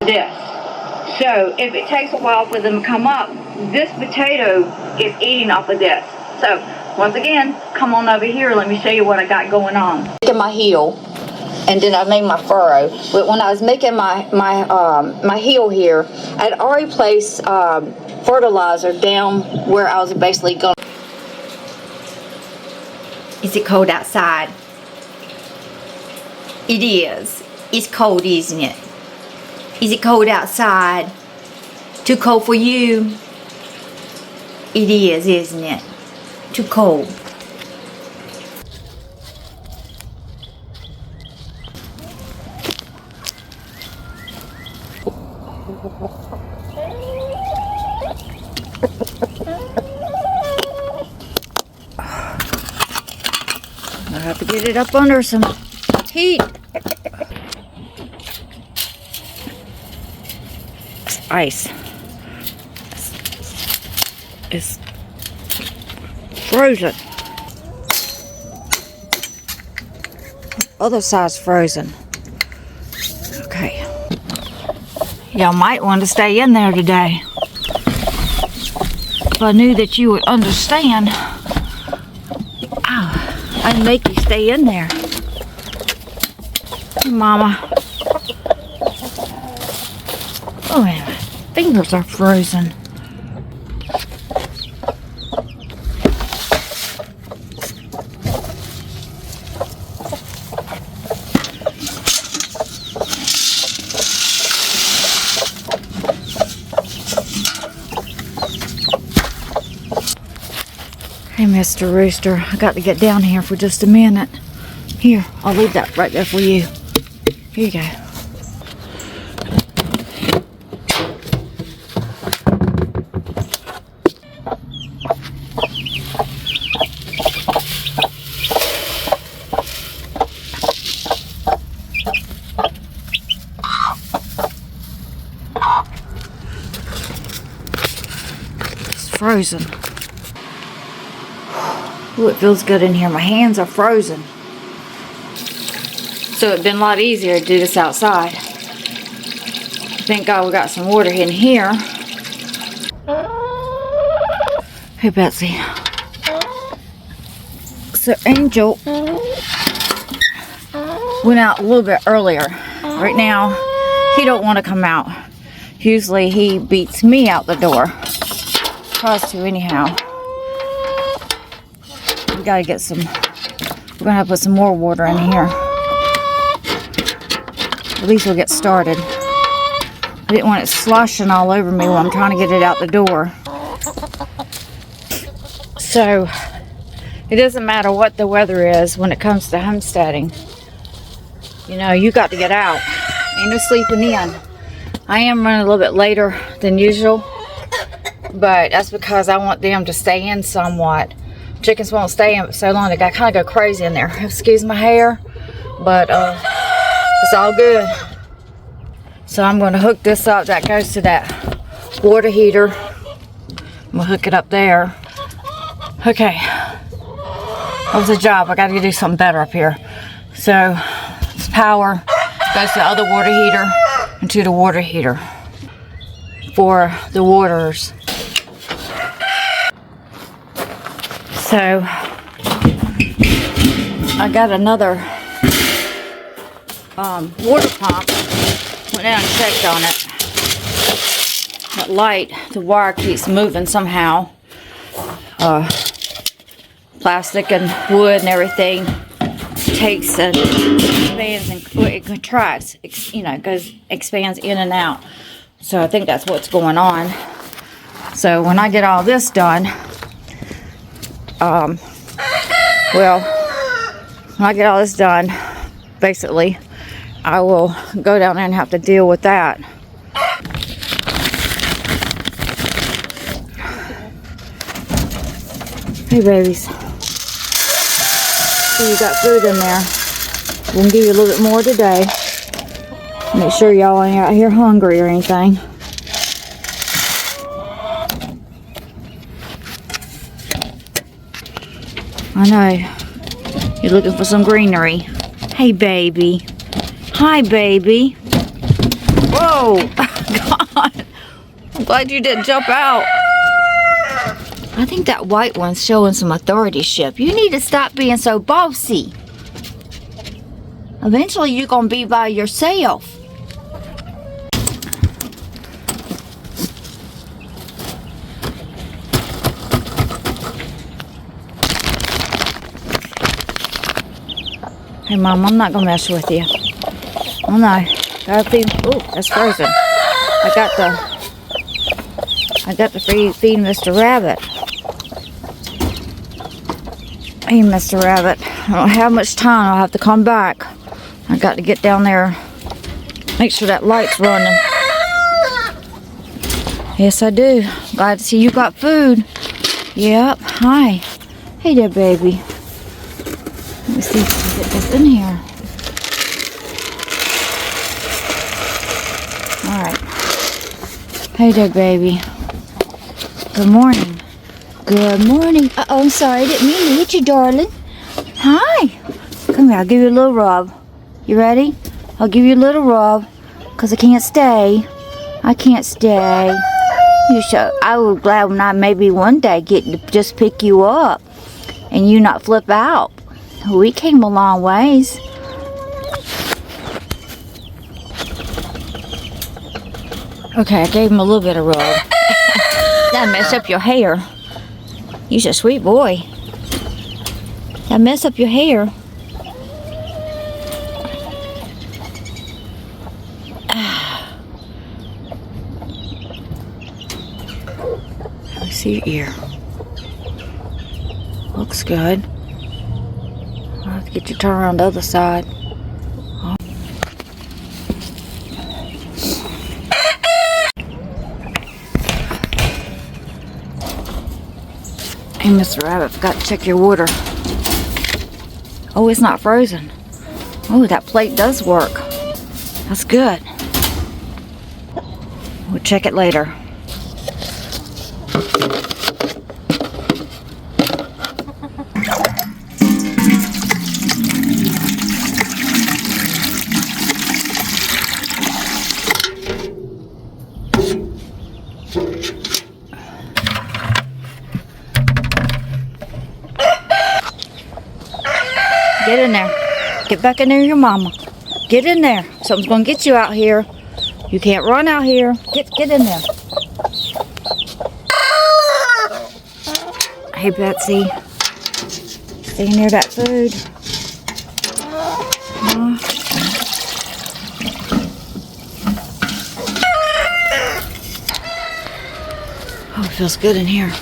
this. So if it takes a while for them to come up, this potato is eating off of this. So once again, come on over here. Let me show you what I got going on. Making my heel, and then I made my furrow. But when I was making my heel here, I'd already placed fertilizer down where I was basically going. Is it cold outside? It is. It's cold, isn't it? Is it cold outside? Too cold for you? It is, isn't it? Too cold. I have to get it up under some heat. It's ice. It's frozen. Other side's frozen. Okay. Y'all might want to stay in there today. If I knew that you would understand, I'd make you stay in there. Hey, Mama. Oh, man, my fingers are frozen. Hey, Mr. Rooster, I got to get down here for just a minute. Here, I'll leave that right there for you. Here you go. It's frozen. Ooh, it feels good in here. My hands are frozen. So it'd been a lot easier to do this outside. Thank God we got some water in here. Hey, Betsy. So Angel went out a little bit earlier. Right now, he don't want to come out. Usually he beats me out the door. Tries to anyhow. We gotta get some, we're gonna have to put some more water in here. At least we'll get started. I didn't want it sloshing all over me while I'm trying to get it out the door. So, it doesn't matter what the weather is when it comes to homesteading. You know, you got to get out. Ain't no sleeping in. I am running a little bit later than usual, but that's because I want them to stay in somewhat. Chickens won't stay in so long. They got kind of go crazy in there. Excuse my hair, but it's all good. So I'm going to hook this up. That goes to that water heater. I'm going to hook it up there. Okay. That was a job. I got to do something better up here. So this power goes to the other water heater and to the water heater for the waters. So I got another water pump. Went down and checked on it. That light, the wire keeps moving somehow. Plastic and wood and everything takes and expands and it contracts. You know, expands in and out. So I think that's what's going on. So when I get all this done. Well, when I get all this done, basically, I will go down there and have to deal with that. Hey, babies. So you got food in there. We'll give you a little bit more today. Make sure y'all ain't out here hungry or anything. I know. You're looking for some greenery. Hey, baby. Hi, baby. Whoa! Oh, God. I'm glad you didn't jump out. I think that white one's showing some authority-ship. You need to stop being so bossy. Eventually, you're going to be by yourself. Hey, Mom, I'm not going to mess with you. Oh, no. Gotta feed. Oh, that's frozen. I got to feed Mr. Rabbit. Hey, Mr. Rabbit. I don't have much time. I'll have to come back. I got to get down there. Make sure that light's running. Yes, I do. Glad to see you got food. Yep. Hi. Hey there, baby. Let me see if I can get this in here. Alright. Hey there, baby. Good morning. Good morning. Uh-oh, I'm sorry. I didn't mean to hit you, darling. Hi. Come here. I'll give you a little rub. You ready? I'll give you a little rub. Because I can't stay. I can't stay. I was glad when I maybe one day get to just pick you up. And you not flip out. We came a long ways. Okay, I gave him a little bit of rub. That messed up your hair. You're a sweet boy. That messed up your hair. Let me see your ear. Looks good. I'll have to get you turned around the other side. Hey, Mr. Rabbit, forgot to check your water. Oh, it's not frozen. Oh, that plate does work. That's good. We'll check it later. Get in there. Get back in there, your mama. Get in there. Something's gonna get you out here. You can't run out here. Get in there. Hey, Betsy. Stay near that food. Oh, it feels good in here.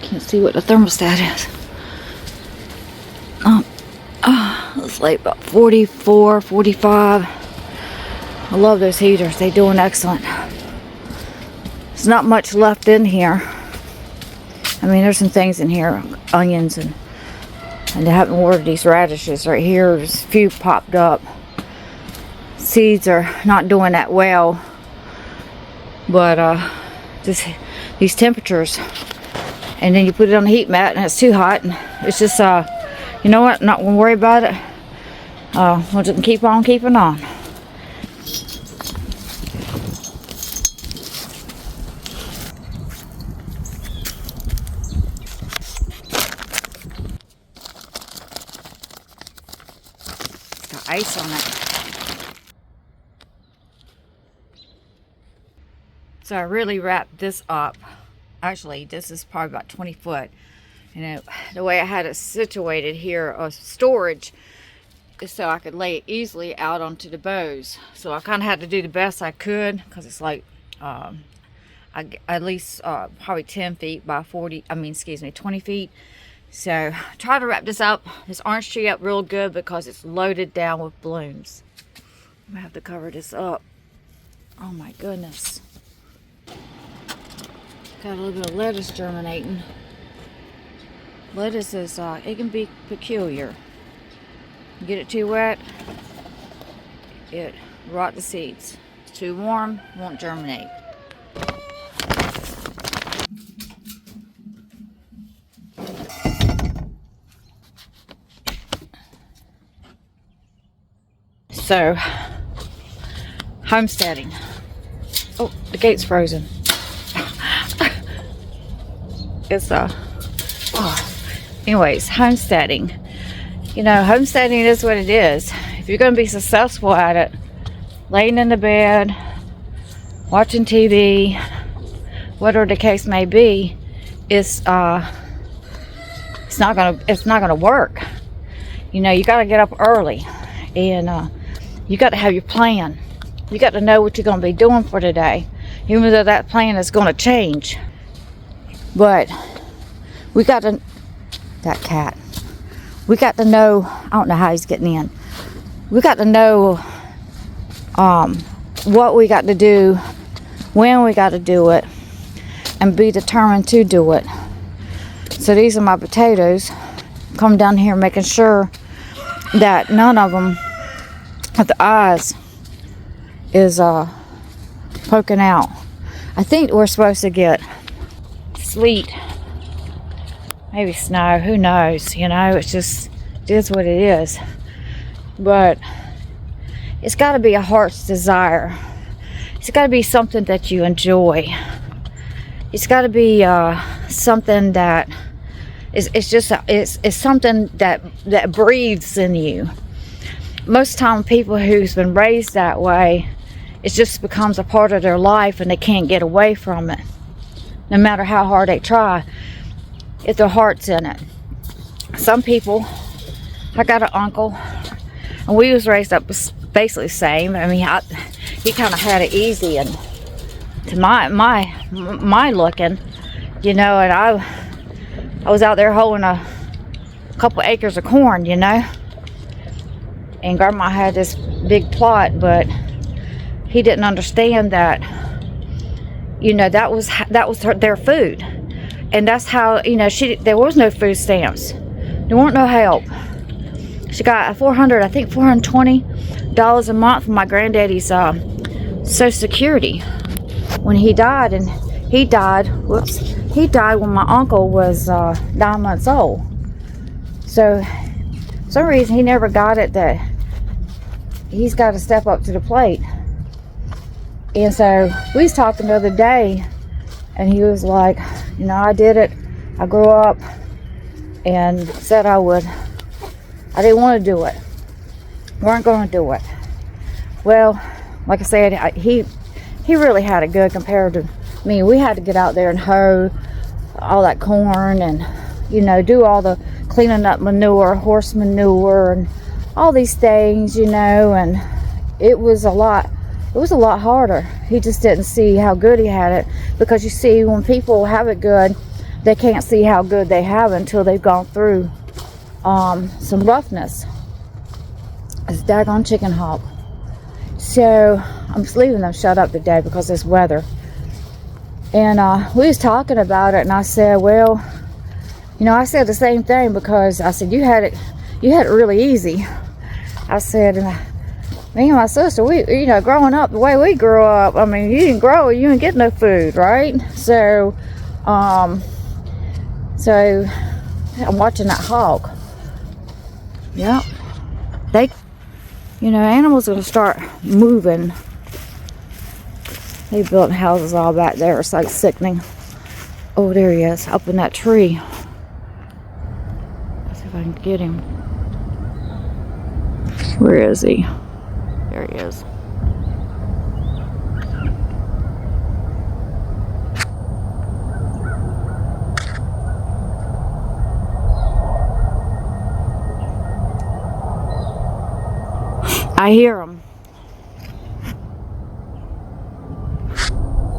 Can't see what the thermostat is. It's like about 44, 45. I love those heaters. They're doing excellent. There's not much left in here. I mean, there's some things in here, onions, and I haven't watered these radishes right here. There's a few popped up. Seeds are not doing that well, but just these temperatures. And then you put it on the heat mat and it's too hot, and it's just you know what, not gonna worry about it. We'll just keep on keeping on. It's got ice on it. So I really wrapped this up. Actually, this is probably about 20 foot. And the way I had it situated here, storage, is so I could lay it easily out onto the bows. So I kind of had to do the best I could, because it's like at least probably 10 feet by 20 feet. So try to wrap this orange tree up real good, because it's loaded down with blooms. I'm gonna have to cover this up. Oh my goodness. Got a little bit of lettuce germinating. Lettuce is, it can be peculiar. Get it too wet, it rot the seeds. It's too warm, won't germinate. So, homesteading. Oh, the gate's frozen. It's anyways, homesteading. You know, homesteading is what it is. If you're going to be successful at it, laying in the bed, watching TV, whatever the case may be, it's not gonna work. You know, you got to get up early, and you got to have your plan. You got to know what you're going to be doing for today, even though that plan is going to change. But we got to, that cat, we got to know, I don't know how he's getting in. We got to know what we got to do, when we got to do it, and be determined to do it. So these are my potatoes. Come down here making sure that none of them at the eyes is poking out. I think we're supposed to get sleet, maybe snow, who knows, you know, it is what it is. But it's got to be a heart's desire. It's got to be something that you enjoy. It's got to be something that it's something that breathes in you. Most time people who's been raised that way, it just becomes a part of their life and they can't get away from it. No matter how hard they try, if their heart's in it. Some people, I got an uncle, and we was raised up basically the same. I mean, he kind of had it easy, and to my looking, you know, and I was out there holding a couple acres of corn, you know, and Grandma had this big plot, but he didn't understand that, you know, that was their food, and that's how, you know, there was no food stamps, there weren't no help. She got $420 a month from my granddaddy's Social Security when he died, and he died when my uncle was 9 months old. So for some reason he never got it that he's got to step up to the plate. And so we was talking the other day, and he was like, you know, I did it, I grew up and said I would. I didn't want to do it, weren't going to do it. Well, like I said, he really had it good compared to me. We had to get out there and hoe all that corn, and, you know, do all the cleaning up manure, horse manure, and all these things, you know, and it was a lot harder. He just didn't see how good he had it, because you see, when people have it good, they can't see how good they have it until they've gone through some roughness. It's daggone chicken hawk. So I'm just leaving them shut up today because of this weather. And we was talking about it, and I said, well, you know, I said the same thing, because I said, you had it really easy. I said, me and my sister, we, you know, growing up the way we grew up, I mean, you didn't grow, you didn't get no food, right? So I'm watching that hawk. Yep. You know, animals are going to start moving. They built houses all back there. It's like sickening. Oh, there he is, up in that tree. Let's see if I can get him. Where is he? There he is. I hear him.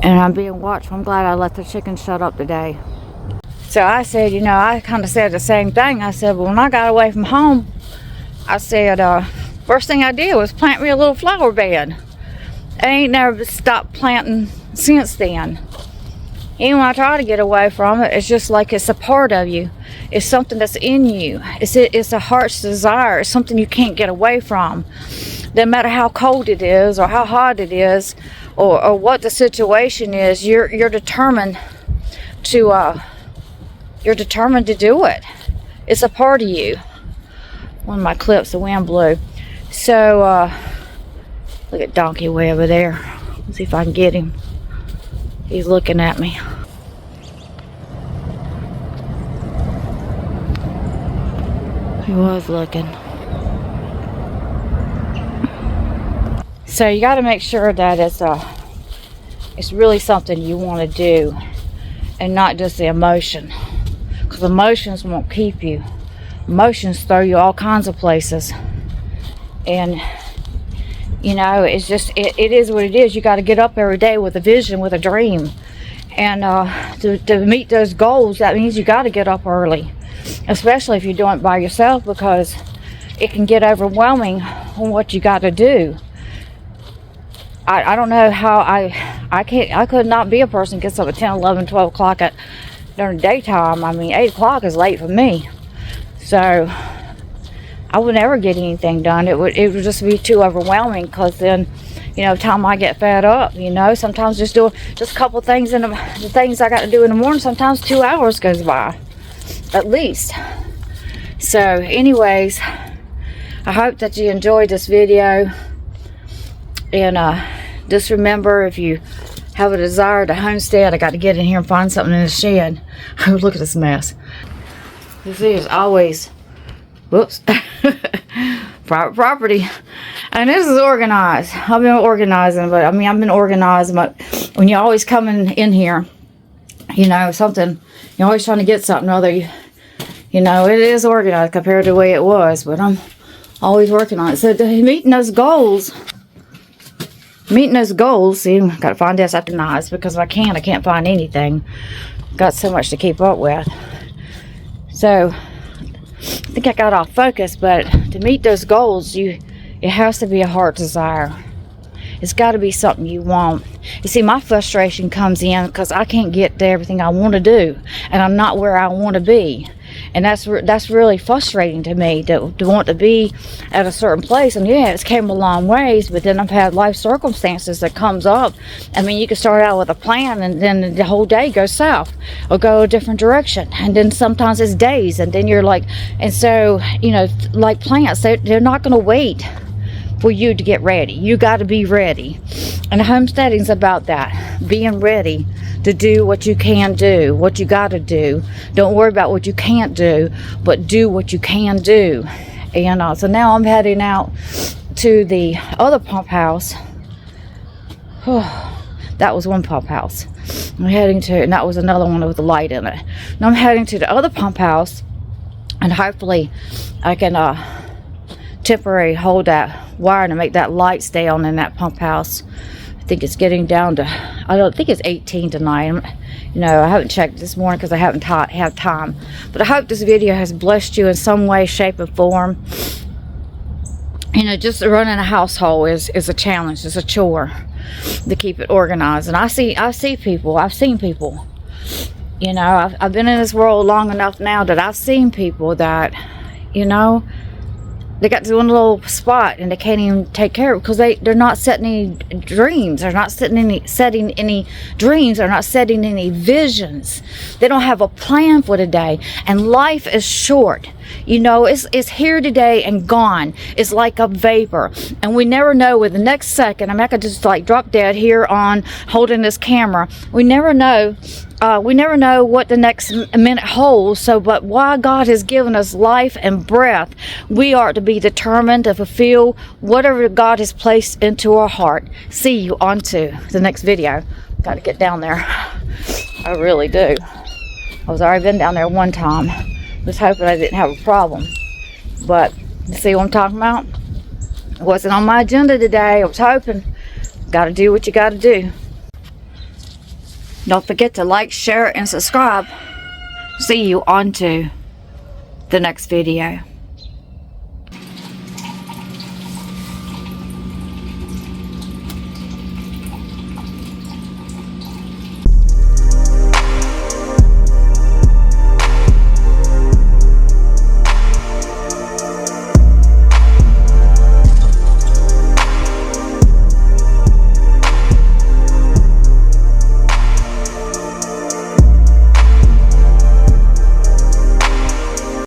And I'm being watched. I'm glad I let the chickens shut up today. So I said, you know, I kind of said the same thing. I said, well, when I got away from home, I said, first thing I did was plant me a little flower bed. I ain't never stopped planting since then. Even when I try to get away from it, it's just like it's a part of you. It's something that's in you. It's a heart's desire. It's something you can't get away from. No matter how cold it is, or how hot it is, or what the situation is, you're determined to do it. It's a part of you. One of my clips, the wind blew. So Look at Donkey way over there. Let's see if I can get him. He's looking at me. He was looking. So you got to make sure that it's really something you want to do, and not just the emotion, because emotions won't keep you. Emotions throw you all kinds of places, and you know, it's just it is what it is. You got to get up every day with a vision, with a dream, and to meet those goals, that means you got to get up early, especially if you're doing it by yourself, because it can get overwhelming on what you got to do. I don't know how I could not be a person who gets up at 10, 11, 12 o'clock during the daytime. I mean, 8 o'clock is late for me. So I would never get anything done. It would just be too overwhelming, because then, you know, time I get fed up, you know, sometimes just doing just a couple things the things I got to do in the morning, sometimes 2 hours goes by, at least. So anyways, I hope that you enjoyed this video. And just remember, if you have a desire to homestead, I got to get in here and find something in the shed. Oh, look at this mess. This is always, whoops, private property. And this is organized. I've been organizing, but I mean, I've been organized, but when you're always coming in here, you know, something, you're always trying to get something, other, you know, it is organized compared to the way it was, but I'm always working on it. So meeting those goals, see, got to find this after knives, because I can't find anything. Got so much to keep up with. So I think I got off focus, but to meet those goals, it has to be a heart desire. It's got to be something you want. You see, my frustration comes in because I can't get to everything I want to do, and I'm not where I want to be. And that's really frustrating to me, to want to be at a certain place. And yeah, it's came a long ways, but then I've had life circumstances that comes up. I mean, you can start out with a plan, and then the whole day goes south or go a different direction. And then sometimes it's days, and then you're like, and so, you know, like plants, they're not going to wait for you to get ready. You got to be ready. And homesteading's about that, being ready to do what you can do, what you got to do. Don't worry about what you can't do, but do what you can do. And so now I'm heading out to the other pump house. That was one pump house. I'm heading to, and that was another one with a light in it. Now I'm heading to the other pump house, and hopefully I can temporarily hold that wire to make that light stay on in that pump house. I think it's getting down to, I don't think it's 18 tonight. You know, I haven't checked this morning because I haven't had time. But I hope this video has blessed you in some way, shape, or form. You know, just running a household is a challenge. It's a chore to keep it organized. And I've seen people. You know, I've been in this world long enough now that I've seen people that, you know, they got to one little spot and they can't even take care of it because they're not setting any dreams. They're not setting any dreams. They're not setting any visions. They don't have a plan for the day. And life is short. You know, it's here today and gone. It's like a vapor. And we never know with the next second. I mean, I could just like drop dead here on holding this camera. We never know. We never know what the next minute holds. So, but while God has given us life and breath, we are to be determined to fulfill whatever God has placed into our heart. See you on to the next video. Got to get down there. I really do. I was already been down there one time. Was hoping I didn't have a problem. But you see what I'm talking about? It wasn't on my agenda today. I was hoping. Got to do what you got to do. Don't forget to like, share, and subscribe. See you on to the next video.